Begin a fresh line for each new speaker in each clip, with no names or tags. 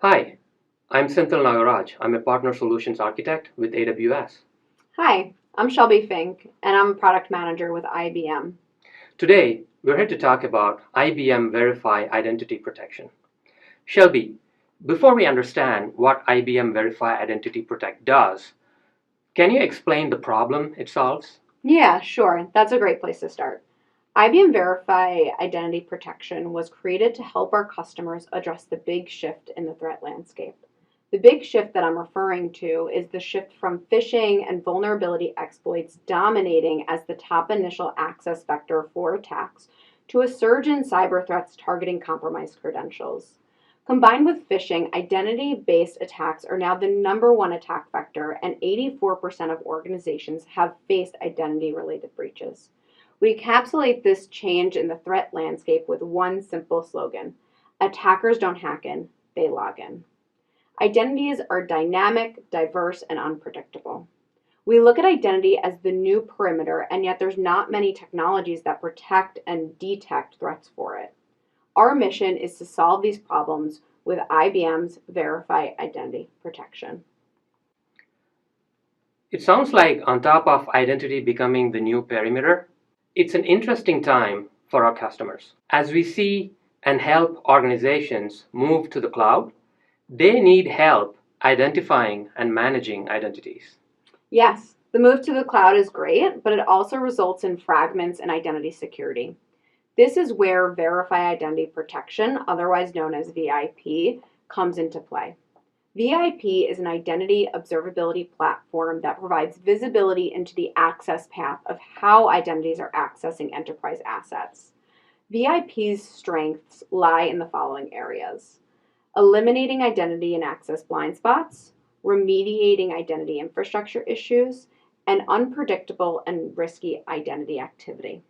Hi, I'm Senthil Nagaraj. I'm a partner solutions architect with AWS.
Hi, I'm Shelby Fink, and I'm a product manager with IBM.
Today, we're here to talk about IBM Verify Identity Protection. Shelby, before we understand what IBM Verify Identity Protect does, can you explain the problem it solves?
Yeah, sure, that's a great place to start. IBM Verify Identity Protection was created to help our customers address the big shift in the threat landscape. The big shift that I'm referring to is the shift from phishing and vulnerability exploits dominating as the top initial access vector for attacks to a surge in cyber threats targeting compromised credentials. Combined with phishing, identity-based attacks are now the number one attack vector, and 84% of organizations have faced identity-related breaches. We encapsulate this change in the threat landscape with one simple slogan: attackers don't hack in, they log in. Identities are dynamic, diverse, and unpredictable. We look at identity as the new perimeter, and yet there's not many technologies that protect and detect threats for it. Our mission is to solve these problems with IBM's Verify Identity Protection.
It sounds like, on top of identity becoming the new perimeter, it's an interesting time for our customers. As we see and help organizations move to the cloud, they need help identifying and managing identities.
Yes, the move to the cloud is great, but it also results in fragments in identity security. This is where Verify Identity Protection, otherwise known as VIP, comes into play. VIP is an identity observability platform that provides visibility into the access path of how identities are accessing enterprise assets. VIP's strengths lie in the following areas: eliminating identity and access blind spots, remediating identity infrastructure issues, and unpredictable and risky identity activity.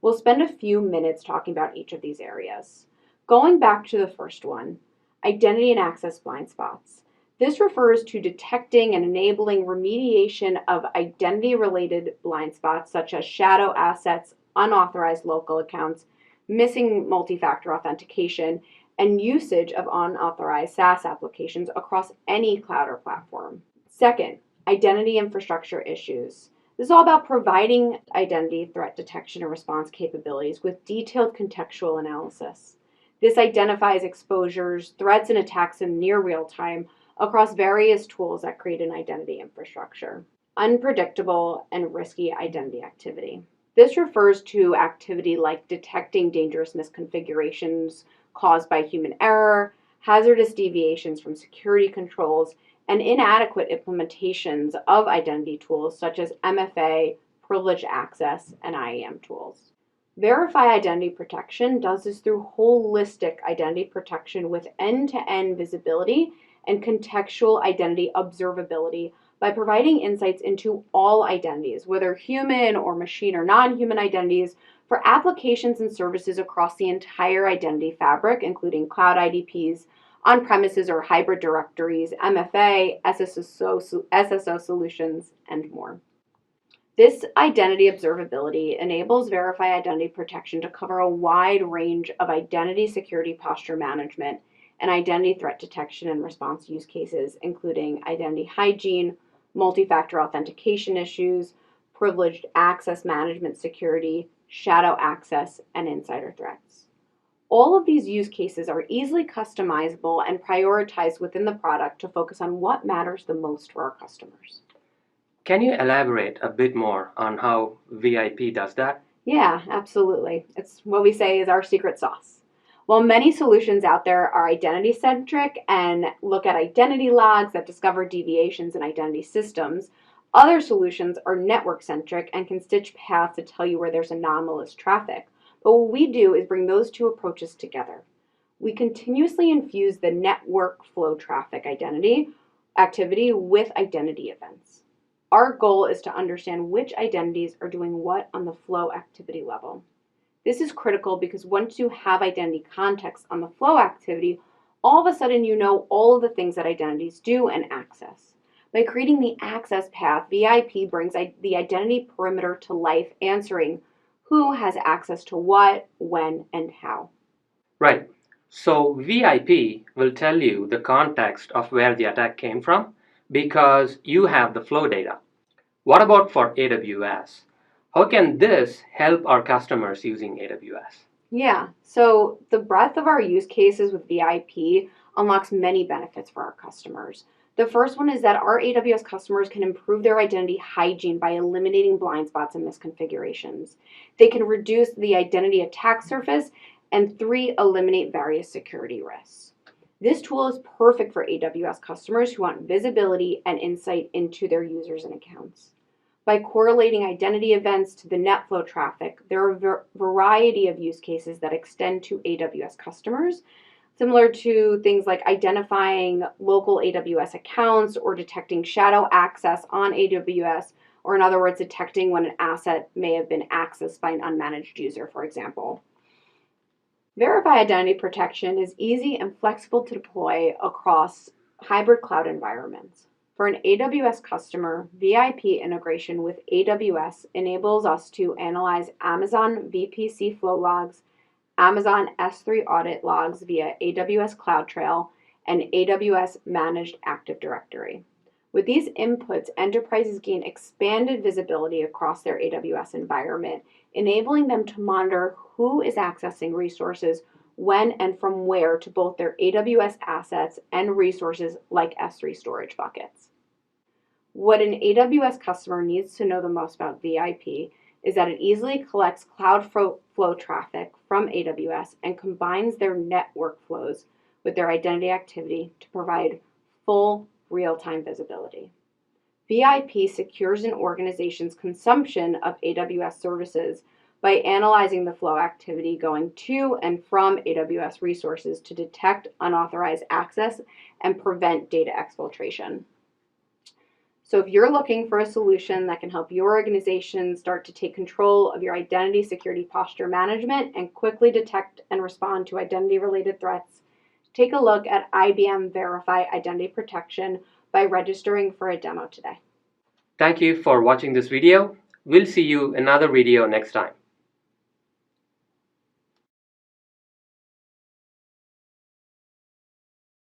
We'll spend a few minutes talking about each of these areas. Going back to the first one, identity and access blind spots. This refers to detecting and enabling remediation of identity-related blind spots such as shadow assets, unauthorized local accounts, missing multi-factor authentication, and usage of unauthorized SaaS applications across any cloud or platform. Second, identity infrastructure issues. This is all about providing identity threat detection and response capabilities with detailed contextual analysis. This identifies exposures, threats, and attacks in near real time across various tools that create an identity infrastructure. Unpredictable and risky identity activity. This refers to activity like detecting dangerous misconfigurations caused by human error, hazardous deviations from security controls, and inadequate implementations of identity tools such as MFA, privileged access, and IAM tools. Verify Identity Protection does this through holistic identity protection with end-to-end visibility and contextual identity observability by providing insights into all identities, whether human or machine or non-human identities, for applications and services across the entire identity fabric, including cloud IDPs, on-premises or hybrid directories, MFA, SSO solutions, and more. This identity observability enables Verify Identity Protection to cover a wide range of identity security posture management and identity threat detection and response use cases, including identity hygiene, multi-factor authentication issues, privileged access management security, shadow access, and insider threats. All of these use cases are easily customizable and prioritized within the product to focus on what matters the most for our customers.
Can you elaborate a bit more on how VIP does that?
Yeah, absolutely. It's what we say is our secret sauce. While many solutions out there are identity centric and look at identity logs that discover deviations in identity systems, other solutions are network centric and can stitch paths to tell you where there's anomalous traffic. But what we do is bring those two approaches together. We continuously infuse the network flow traffic identity activity with identity events. Our goal is to understand which identities are doing what on the flow activity level. This is critical because once you have identity context on the flow activity, all of a sudden you know all of the things that identities do and access. By creating the access path, VIP brings the identity perimeter to life, answering who has access to what, when, and how.
Right. So VIP will tell you the context of where the attack came from because you have the flow data. What about for AWS? How can this help our customers using AWS?
Yeah, so the breadth of our use cases with VIP unlocks many benefits for our customers. The first one is that our AWS customers can improve their identity hygiene by eliminating blind spots and misconfigurations. They can reduce the identity attack surface, and 3, eliminate various security risks. This tool is perfect for AWS customers who want visibility and insight into their users and accounts. By correlating identity events to the NetFlow traffic, there are a variety of use cases that extend to AWS customers, similar to things like identifying local AWS accounts or detecting shadow access on AWS, or in other words, detecting when an asset may have been accessed by an unmanaged user, for example. Verify Identity Protection is easy and flexible to deploy across hybrid cloud environments. For an AWS customer, VIP integration with AWS enables us to analyze Amazon VPC flow logs, Amazon S3 audit logs via AWS CloudTrail, and AWS Managed Active Directory. With these inputs, enterprises gain expanded visibility across their AWS environment, enabling them to monitor who is accessing resources, when and from where to both their AWS assets and resources like S3 storage buckets. What an AWS customer needs to know the most about VIP is that it easily collects Cloudflow traffic from AWS and combines their network flows with their identity activity to provide full real-time visibility. VIP secures an organization's consumption of AWS services by analyzing the flow activity going to and from AWS resources to detect unauthorized access and prevent data exfiltration. So if you're looking for a solution that can help your organization start to take control of your identity security posture management and quickly detect and respond to identity-related threats, take a look at IBM Verify Identity Protection by registering for a demo today.
Thank you for watching this video. We'll see you in another video next time.